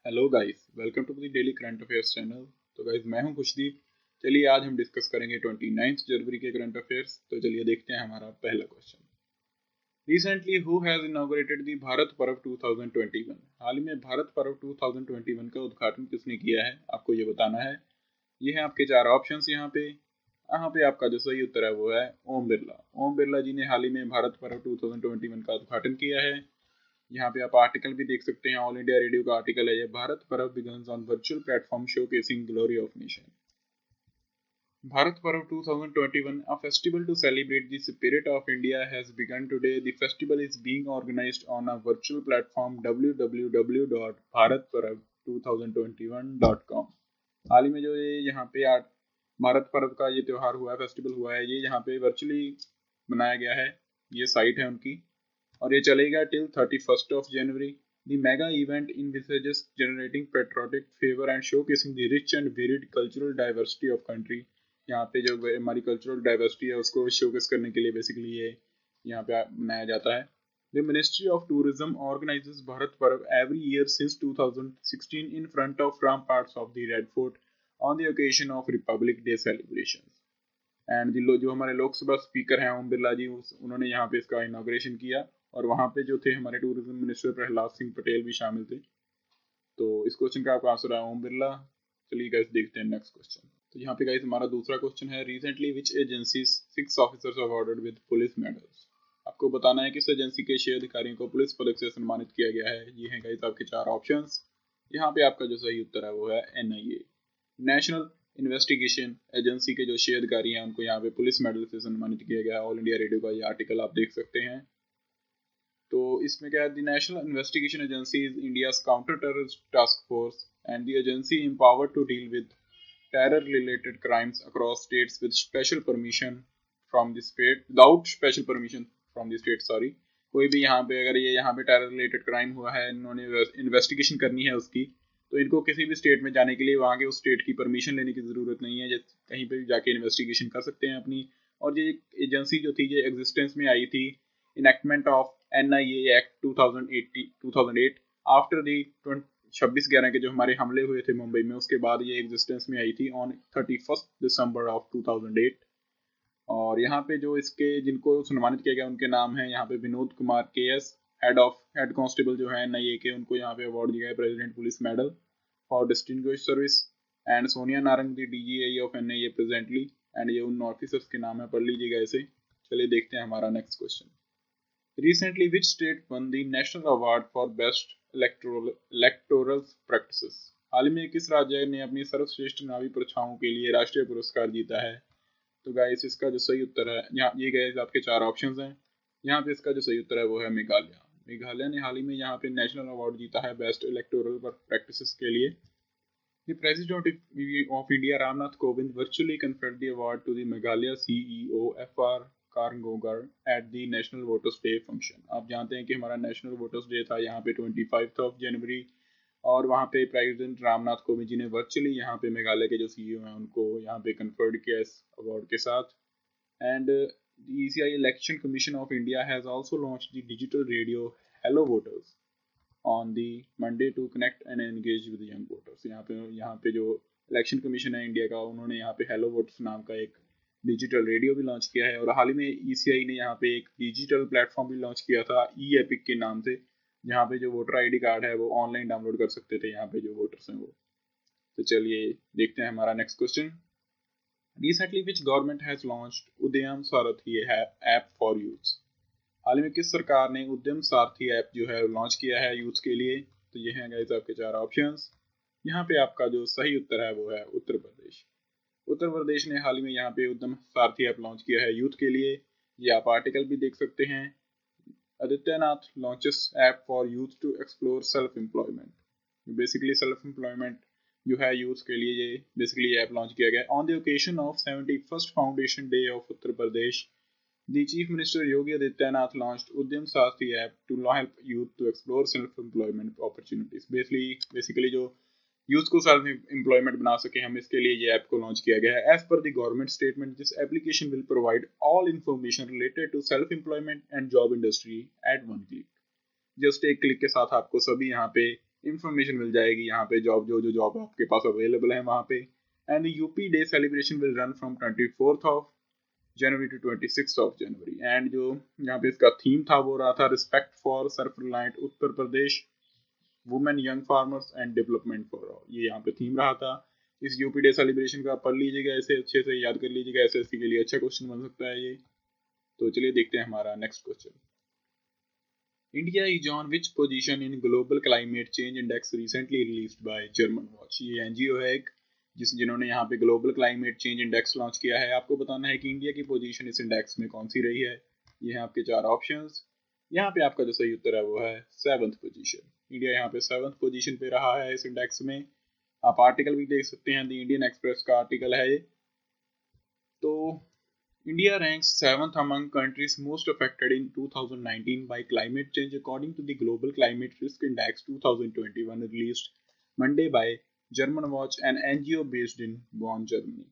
Hello guys, welcome to the daily current affairs channel. तो guys, मैं हूं खुशदीप। चलिए आज हम डिस्कस करेंगे 29 जनवरी के करंट अफेयर्स। तो चलिए देखते हैं हमारा पहला question. Recently who has inaugurated the Bharat पर्व 2021? हाल ही में भारत पर्व 2021 का उद्घाटन किसने किया है, आपको ये बताना है। ये हैं आपके चार ऑप्शंस। यहाँ पे आपका जो सही उत्तर है वो है ओम बिरला। ओम बिरला जी ने हाल ही में भारत पर्व 2021 का उद्घाटन किया है। यहाँ पे आप आर्टिकल भी देख सकते हैं, ऑल इंडिया रेडियो का आर्टिकल है ये। भारत पर्व begins on virtual platform showcasing glory of nation. Bharat Parv 2021, a festival to celebrate the spirit of India, has begun today. The festival is being organized on a virtual platform www.bharatparv2021.com। हाल ही में जो ये यहाँ पे भारत पर्व का ये त्यौहार हुआ है, फेस्टिवल हुआ है, ये यहाँ पे वर्चुअली मनाया गया है। ये साइट है उनकी और ये चलेगा till 31st of January. The mega event envisages generating patriotic fervor and showcasing the rich and varied cultural diversity of country. यहाँ पे जो हमारी कल्चरल डाइवर्सिटी है उसको शोकेस करने के लिए बेसिकली ये यहाँ पे मनाया जाता है। The Ministry of Tourism organizes Bharat Parv every year since 2016 in front of ramparts of the Red Fort on the occasion of Republic Day celebrations. And जो हमारे लोकसभा स्पीकर हैं ओम बिरला जी, उन्होंने यहाँ पे इसका इनॉग्रेशन किया और वहाँ पे जो थे हमारे टूरिज्म मिनिस्टर प्रहलाद सिंह पटेल भी शामिल थे। तो इस क्वेश्चन का आपका आंसर है ओम बिरला। चलिए गाइस देखते हैं नेक्स्ट क्वेश्चन। तो यहाँ पे गाइस हमारा दूसरा क्वेश्चन है, recently which agencies 6 officers awarded with police medals? आपको बताना है किस एजेंसी के 6 अधिकारियों को पुलिस पदक से सम्मानित किया गया है। ये हैं गाइस आपके चार ऑप्शंस। यहाँ पे आपका जो सही उत्तर है वो है NIA, नेशनल इन्वेस्टिगेशन एजेंसी के जो 6 अधिकारी हैं उनको यहाँ पे पुलिस मेडल से सम्मानित किया गया है। ऑल इंडिया रेडियो का ये आर्टिकल आप देख सकते हैं। तो इसमें क्या है, the national investigation agency is India's counter terrorist task force and the agency empowered to deal with terror related crimes across states with special permission from the state without special permission from the state, sorry। कोई भी यहाँ पे अगर ये यहाँ पे terror related crime हुआ है, इन्होंने इन्वेस्टिगेशन करनी है उसकी, तो इनको किसी भी स्टेट में जाने के लिए वहाँ के उस स्टेट की परमिशन लेने की ज़रूरत नहीं है। कहीं पे भी जाके इन्वेस्टिगेशन कर सकते हैं अपनी। और ये एजेंसी जो थी ये एग्जिस्टेंस में आई थी enactment of NIA act 2008 after the 26/11 के जो हमारे हमले हुए थे मुंबई में, उसके बाद ये एग्जिस्टेंस में आई थी ऑन 31 दिसंबर ऑफ 2008। और यहाँ पे जो इसके जिनको सम्मानित किया गया उनके नाम है यहाँ पे Vinod Kumar KS, head constable जो है NIA के, उनको यहाँ पे अवार्ड दिया है president police medal for distinguished service. And Sonia Narang the DGI of NIA presently. And ये उन ऑफिसर्स के नाम है, पढ़ लीजिएगा इसे। चलिए देखते हैं हमारा next question. Recently, which state won the National Award for Best Electoral Practices? हाल ही में किस राज्य ने अपनी सर्वश्रेष्ठ चुनावी प्रथाओं के लिए राष्ट्रीय पुरस्कार जीता है? तो गाइस इसका जो सही उत्तर है, यहाँ ये गाइस आपके चार ऑप्शंस हैं। यहाँ पे इसका जो सही उत्तर है वो है मेघालय। मेघालय ने हाल ही में यहाँ पे नेशनल अवार्ड जीता है बेस्ट इलेक्टोरल प्रैक्टिसेस के लिए। The President of India Ramnath Kovind virtually conferred the award to the Meghalaya CEO FR Karngogar at the National Voters Day function। आप जानते हैं कि हमारा नेशनल वोटर्स डे था यहाँ पे 25 जनवरी, और वहाँ पे प्रेसिडेंट रामनाथ कोविंद जी ने वर्चुअली यहाँ पे मेघालय के जो CEO हैं उनको यहाँ पे कन्फर्ड किया इस अवार्ड के साथ। And the ECI Election Commission of India has also launched the digital radio Hello Voters on the Monday to connect and engage with young voters। यहाँ पे जो इलेक्शन कमीशन है इंडिया का, उन्होंने यहाँ पे हेलो वोटर्स नाम का एक डिजिटल रेडियो भी लॉन्च किया है। और हाल ही में ECI ने यहाँ पे एक डिजिटल प्लेटफॉर्म भी लॉन्च किया था ePIC के नाम से, जहाँ पे जो वोटर ID कार्ड है वो ऑनलाइन डाउनलोड कर सकते थे यहाँ पे जो वोटर्स हैं वो। तो चलिए देखते हैं हमारा next question. Recently, which government has launched उद्यम सारथी ऐप फॉर यूथ? हाल ही में किस सरकार ने उद्यम सारथी ऐप जो है लॉन्च किया है यूथ के लिए? तो ये हैं गाइस आपके चार ऑप्शंस। यहाँ पे आपका जो सही उत्तर है वो है उत्तर प्रदेश। उत्तर प्रदेश ने हाल ही में यहाँ पे उद्यम सारथी ऐप लॉन्च किया है यूथ के लिए। ये आप आर्टिकल भी देख सकते हैं। Adityanath launches app for youth to explore self employment. Basically self employment जो है यूथ के लिए ये बेसिकली ऐप लॉन्च किया गया on the occasion of 71st foundation day of Uttar Pradesh. The Chief Minister Yogi Adityanath launched Udyam Sathi app to help youth to explore self-employment opportunities। Basically जो youth को self employment बना सके हम, इसके लिए ये ऐप को लॉन्च किया गया है। As per the government statement, this application will provide all information related to self employment and job industry at one click. Just एक क्लिक के साथ आपको सभी यहाँ पे इंफॉर्मेशन मिल जाएगी यहाँ पे, जो जॉब आपके पास अवेलेबल है वहाँ पे। And UP day celebration will run from 24th of January to 26th of January. And जो यहाँ पे इसका थीम था वो रहा था respect for self reliant Uttar Pradesh, women, young farmers and development for all, ये यहाँ पे थीम रहा था। इस यूपी डे सेलिब्रेशन का पढ़ लीजिएगा, ऐसे अच्छे से याद कर लीजिएगा, एसएससी के लिए अच्छा क्वेश्चन बन सकता है ये। तो चलिए देखते हैं हमारा next question. India is on which position in global climate change index recently released by German watch. ये एनजीओ है एक जिन्होंने यहाँ पे global climate change index launch किया है। आपको बताना है कि इंडिया की पोजीशन इस इंडेक्स में कौन सी रही है। ये हैं आपके 4 ऑप्शंस। यहाँ पे आपका जो सही उत्तर है वो है 7th पोजीशन। इंडिया यहाँ पे 7th पोजीशन पे रहा है इस इंडेक्स में। आप आर्टिकल भी देख सकते हैं, द इंडियन एक्सप्रेस का आर्टिकल है ये। तो India ranks 7th among countries most affected in 2019 by climate change according to the Global Climate Risk Index 2021 released Monday by German Watch, an NGO based in Bonn, Germany.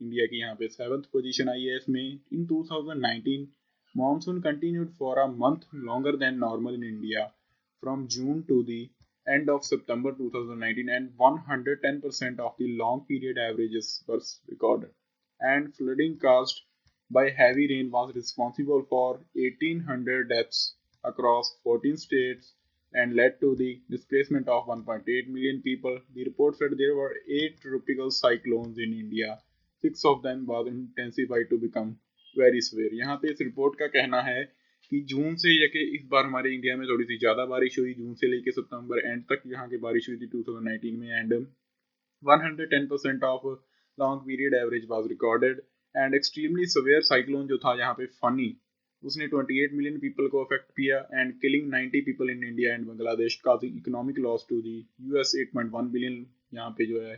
India की यहाँ पे 7th position आई है इसमें। इन 2019 monsoon continued for a month longer than normal in India from June to the end of September 2019, and 110% of the long period averages were recorded, and flooding caused by heavy rain was responsible for 1,800 deaths across 14 states and led to the displacement of 1.8 million people. The report said there were 8 tropical cyclones in India. 6 of them was intensified to become very severe. यहाँ पे इस report का कहना है कि जून से लेके इस बार हमारे इंडिया में थोड़ी सी ज़्यादा बारिश हुई। जून से लेके सितंबर एंड तक यहाँ की बारिश हुई थी 2019 में, and 110% of long period average was recorded. And extremely severe cyclone जो था यहाँ पे फनी, उसने 28 मिलियन पीपल को अफेक्ट किया and killing 90 people in India and Bangladesh, causing economic loss to the US 8.1 billion यहाँ पे जो है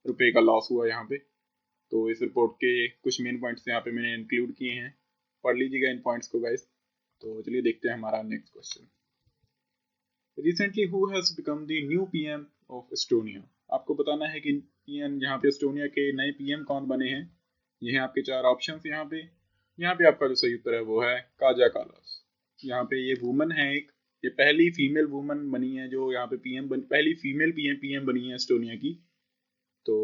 रुपए का लॉस हुआ यहाँ पे। तो इस रिपोर्ट के कुछ मेन पॉइंट्स यहाँ पे मैंने इंक्लूड किए हैं, पढ़ लीजिएगा इन पॉइंट्स को गाइस। तो चलिए देखते हैं हमारा next question. Recently who has become the new PM of Estonia. आपको बताना है कि पीएम यहाँ पे एस्टोनिया के नए पीएम कौन बने हैं। ये हैं आपके 4 ऑप्शंस यहाँ पे। यहाँ पे आपका जो सही उत्तर है वो है काजा कालास। यहाँ पे ये वुमन है एक, ये पहली फीमेल वुमन बनी है जो यहाँ पे पीएम बनी, पहली फीमेल पीएम बनी है एस्टोनिया की। तो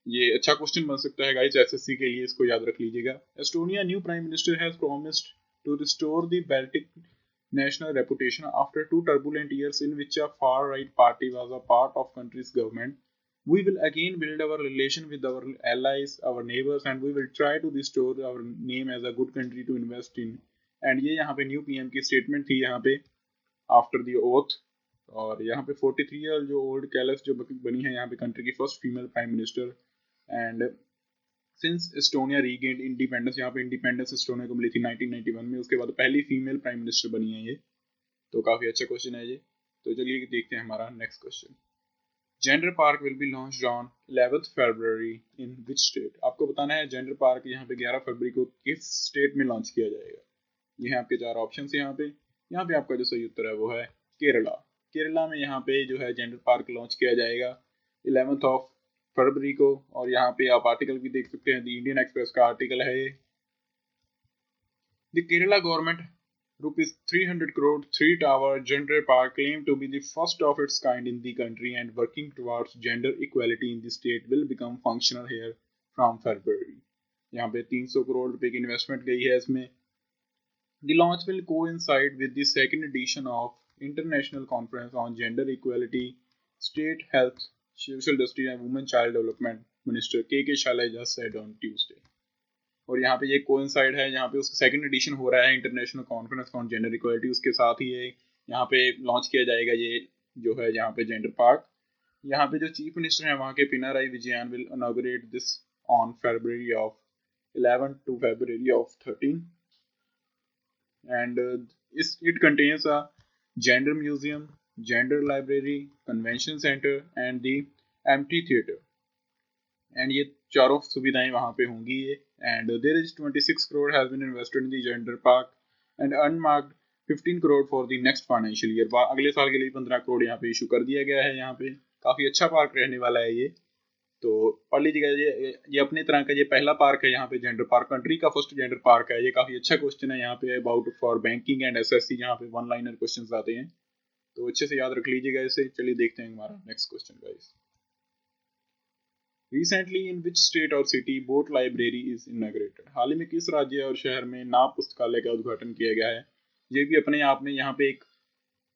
ये अच्छा क्वेश्चन बन सकता है गाइस एसएससी के लिए, इसको याद रख लीजिएगा। Estonia new prime minister has promised to restore the Baltic national reputation after 2 turbulent years in which a far-right party was a part of country's government. We will again build our relation with our allies, our neighbors, and we will try to restore our name as a good country to invest in. And ये यहाँ पे new PM की statement थी यहाँ पे after the oath. और यहाँ पे 43 ईयर जो ओल्ड कैलस जो बनी है यहाँ पे कंट्री की first female prime minister. And since Estonia regained independence, यहाँ पे इंडिपेंडेंस एस्टोनिया को मिली थी 1991 में, उसके बाद पहली फीमेल प्राइम मिनिस्टर बनी है ये। तो काफी अच्छा क्वेश्चन है ये। तो चलिए देखते हैं हमारा next question. Gender park will be launched on 11th February in which state. आपको बताना है जेंडर पार्क यहाँ पे 11 फरवरी को किस स्टेट में लॉन्च किया जाएगा। ये हैं आपके 4 ऑप्शन यहाँ पे आपका जो सही उत्तर है वो है केरला। केरला में यहाँ पे जो है जेंडर पार्क लॉन्च किया जाएगा 11th ऑफ फरवरी को। और यहाँ पे आप आर्टिकल भी देख सकते हैं, द इंडियन एक्सप्रेस का आर्टिकल है ये। The Kerala government ₹300 crore 3-tower gender park claimed to be the first of its kind in the country and working towards gender equality in the state will become functional here from February. यहाँ पे 300 करोड़ रुपए की investment गई है इसमें। The launch will coincide with the second edition of International Conference on Gender Equality, State Health, Social Justice and Women Child Development Minister K.K. Shailaja said on Tuesday. और यहाँ पे ये कोइंसाइड है, यहाँ पे उसका सेकंड एडिशन हो रहा है international conference on gender equality, उसके साथ ही ये यहाँ पे लॉन्च किया जाएगा ये जो है यहाँ पे जेंडर पार्क। यहाँ पे जो चीफ मिनिस्टर है वहाँ के Pinarayi Vijayan will inaugurate this on February of 11 to February of 13 and it contains a gender museum, gender library, convention center and the amphitheater. And ये चारों सुविधाएं वहाँ पे होंगी ये। And there is 26 crore has been invested in the gender park and unmarked 15 crore for the next financial year. अगले साल के लिए 15 करोड़ यहाँ पे इशू कर दिया गया है। यहाँ पे काफी अच्छा पार्क रहने वाला है ये। तो पढ़ लीजिएगा, ये अपने तरह का ये पहला पार्क है यहाँ पे जेंडर पार्क, कंट्री का फर्स्ट जेंडर पार्क है ये। काफी अच्छा क्वेश्चन है यहाँ पे about for banking and SSC, यहाँ पे वन लाइनर क्वेश्चंस आते हैं। तो अच्छे से याद रख लीजिएगा इसे। चलिए देखते हैं हमारा next question guys. Recently in which state or city boat library is inaugurated? हाल ही में किस राज्य और शहर में नाव पुस्तकालय का उद्घाटन किया गया है? ये भी अपने आप में यहाँ पे एक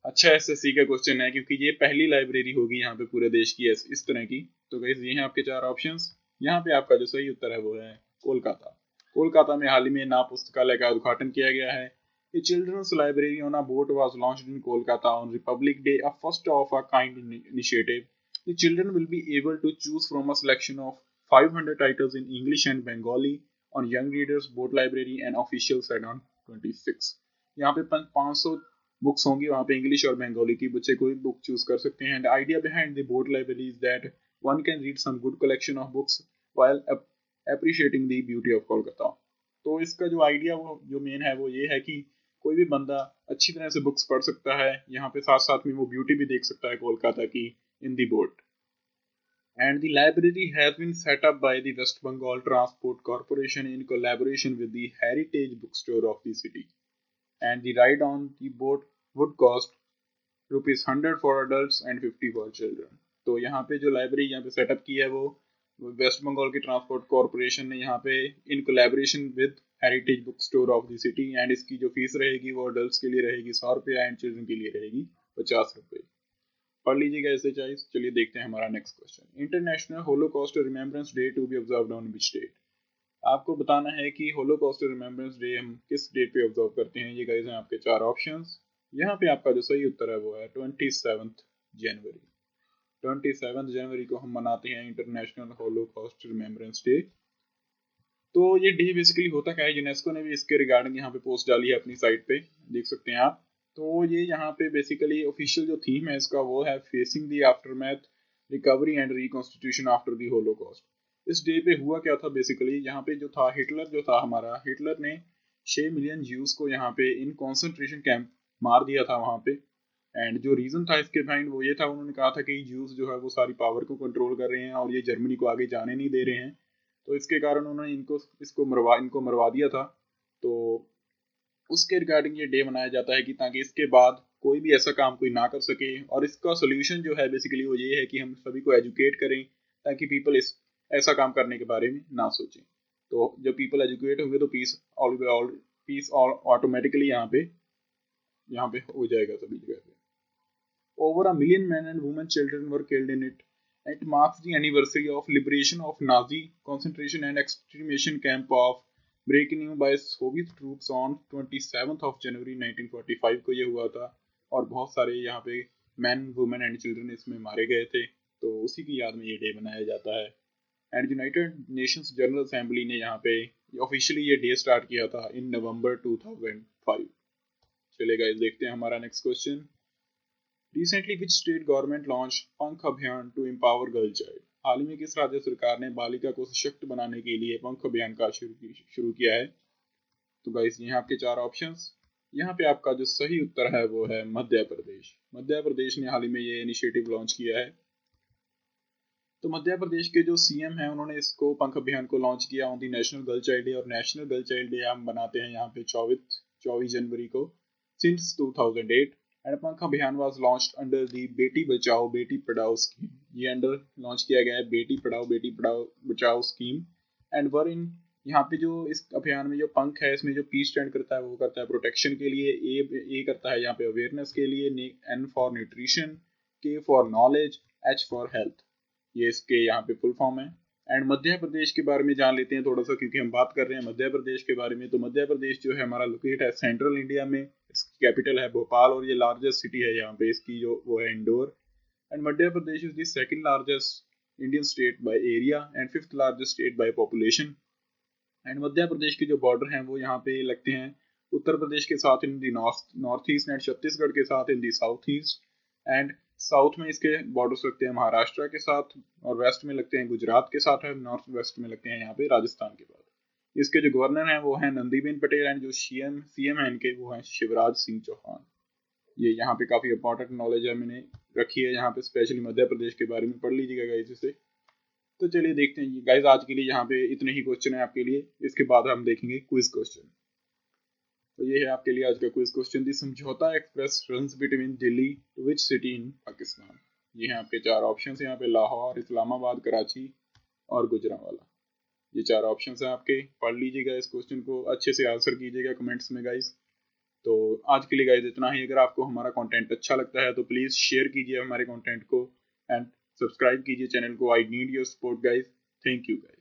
अच्छा एसएससी का क्वेश्चन है, क्योंकि ये पहली लाइब्रेरी होगी यहाँ पे पूरे देश की इस तरह की। तो गाइस ये हैं आपके 4 ऑप्शंस। यहाँ पे आपका जो सही उत्तर है वो है कोलकाता। कोलकाता में हाल ही में नाव पुस्तकालय का उद्घाटन किया गया है। A children's library on a boat was launched in Kolkata on Republic Day, a first of a kind initiative. The children will be able to choose from a selection of 500 titles in English and Bengali on Young Readers Boat Library and official said on 26. यहाँ पे 500 books होंगी, वहाँ पे English और बंगाली की बच्चे कोई book choose कर सकते हैं। And idea behind the boat library is that one can read some good collection of books while appreciating the beauty of Kolkata. तो इसका जो आइडिया वो जो मेन है वो ये है कि कोई भी बंदा अच्छी तरह से बुक्स पढ़ सकता है यहाँ पे, साथ साथ में वो ब्यूटी भी देख सकता है कोलकाता की इन दी boat. And the library has been set up by the West Bengal Transport Corporation in collaboration with the Heritage Bookstore of the city. And the ride on the boat would cost ₹100 for adults and 50 for children. तो यहाँ पे जो library यहाँ पे setup की है वो waste Bengal की ट्रांसपोर्ट कॉरपोरेशन ने यहाँ पे in collaboration with heritage book store of the city. And इसकी जो फीस रहेगी वो अडल्ट्स के लिए रहेगी ₹100 एंड चिल्ड्रन के लिए रहेगी ₹50। पढ़ लीजिएगा ऐसे चॉइस। चलिए देखते हैं हमारा next question. International holocaust remembrance day to be observed on which date? आपको बताना है कि होलोकॉस्ट रिमेम्बरेंस डे हम किस डेट पे ऑब्जर्व करते हैं। ये गाइस हैं आपके 4 ऑप्शंस। यहाँ पे आपका जो सही उत्तर है वो है 27 जनवरी। 27 जनवरी को हम मनाते हैं इंटरनेशनल होलोकॉस्ट रिमेम्बरेंस डे। तो ये डे बेसिकली होता क्या है, यूनेस्को ने भी इसके रिगार्डिंग यहाँ पे पोस्ट डाली है अपनी साइट पे, देख सकते हैं आप। तो ये यहाँ पे बेसिकली ऑफिशियल जो थीम है इसका वो है facing the aftermath, recovery and reconstitution after the Holocaust. इस डे पे हुआ क्या था बेसिकली, यहाँ पे जो था हिटलर जो था हमारा, हिटलर ने 6 मिलियन ज्यूज को यहाँ पे इन कॉन्सेंट्रेशन कैंप मार दिया था वहाँ पे। एंड जो रीजन था इसके बिहाइंड वो ये था, उन्होंने कहा था कि ज्यूज जो है वो सारी पावर को कंट्रोल कर रहे हैं और ये जर्मनी को आगे जाने नहीं दे रहे हैं। तो इसके कारण उन्होंने इनको मरवा दिया था। तो उसके रिगार्डिंग ये डे मनाया जाता है कि ताकि इसके बाद कोई भी ऐसा काम कोई ना कर सके। और इसका सोल्यूशन जो है बेसिकली वो ये है कि हम सभी को एजुकेट करें ताकि पीपल इस ऐसा काम करने के बारे में ना सोचें। तो जब पीपल एजुकेट होंगे तो पीस ऑटोमेटिकली यहाँ पे हो जाएगा सभी जगह पे। Over a million men and women children were killed in it. It marks the anniversary of liberation of Nazi concentration and extermination camp of Birkenau by Soviet troops on 27th of January 1945 को ये हुआ था। और बहुत सारे यहाँ पे man women and children इसमें मारे गए थे। तो उसी की याद में ये डे मनाया जाता है। And United Nations general assembly ने यहाँ पे ऑफिशियली ये डे स्टार्ट किया था इन नवंबर 2005। चलिए गाइस देखते हैं हमारा next question. Recently, which state government launched पंख अभियान to empower girl child? हाल ही में किस राज्य सरकार ने बालिका को सशक्त बनाने के लिए पंख अभियान का शुरू किया है? तो गाइस ये आपके 4 ऑप्शंस। यहाँ पे आपका जो सही उत्तर है वो है मध्य प्रदेश। मध्य प्रदेश ने हाल ही में ये इनिशिएटिव लॉन्च किया है। तो मध्य प्रदेश के जो सीएम हैं उन्होंने इसको पंख अभियान को लॉन्च किया on the national girl child day. और नेशनल गर्ल चाइल्ड डे हम बनाते हैं यहाँ पे 24 जनवरी को सिंस 2008। एंड पंख अभियान was launched under the Beti Bachao Beti Padhao scheme. ये अंडर लॉन्च किया गया है बेटी पढ़ाओ बचाओ स्कीम। एंड वर इन यहाँ पे जो इस अभियान में जो पंख है इसमें जो पी स्टैंड करता है वो करता है प्रोटेक्शन के लिए, ए करता है यहाँ पे अवेयरनेस के लिए, एन फॉर न्यूट्रिशन, के for knowledge, H for health. ये इसके यहाँ पे फुल फॉर्म है। एंड मध्य प्रदेश के बारे में जान लेते हैं थोड़ा सा, क्योंकि हम बात कर रहे हैं मध्य प्रदेश के बारे में। तो मध्य प्रदेश जो है हमारा लोकेट है सेंट्रल इंडिया में। इसकी कैपिटल है भोपाल और ये लार्जेस्ट सिटी है यहाँ पे इसकी जो वो है Indore. And Madhya Pradesh is the second largest Indian state by area and 5th largest state by population. And Madhya Pradesh के जो बॉर्डर हैं वो यहाँ पे लगते हैं उत्तर प्रदेश के साथ इन the north east and Chhattisgarh के साथ इन दी साउथ ईस्ट। एंड साउथ में इसके बॉर्डर्स लगते हैं महाराष्ट्र के साथ और वेस्ट में लगते हैं गुजरात के साथ है, नॉर्थ वेस्ट में लगते हैं यहाँ पे राजस्थान के बाद। इसके जो गवर्नर हैं वो हैं नंदीबेन पटेल एंड जो सीएम है इनके वो हैं शिवराज सिंह चौहान। ये यहाँ पे काफी इंपॉर्टेंट नॉलेज है मैंने रखी है यहाँ पे, स्पेशली मध्य प्रदेश के बारे में पढ़ लीजिएगा गाइस इसे। तो चलिए देखते हैं गाइस, आज के लिए यहाँ पे इतने ही क्वेश्चन है आपके लिए। इसके बाद हम देखेंगे क्विज क्वेश्चन। तो ये है आपके लिए आज का quiz question. The Samjhauta express runs between Delhi to which city in Pakistan. ये हैं आपके चार ऑप्शन हैं यहाँ पे, लाहौर, इस्लामाबाद, कराची और गुजरांवाला। ये चार ऑप्शन हैं आपके। पढ़ लीजिएगा इस क्वेश्चन को, अच्छे से आंसर कीजिएगा कमेंट्स में गाइस। तो आज के लिए गाइस इतना ही। अगर आपको हमारा कंटेंट अच्छा लगता है तो प्लीज़ शेयर कीजिए हमारे कंटेंट को एंड सब्सक्राइब कीजिए चैनल को। I need your support guys. Thank you guys.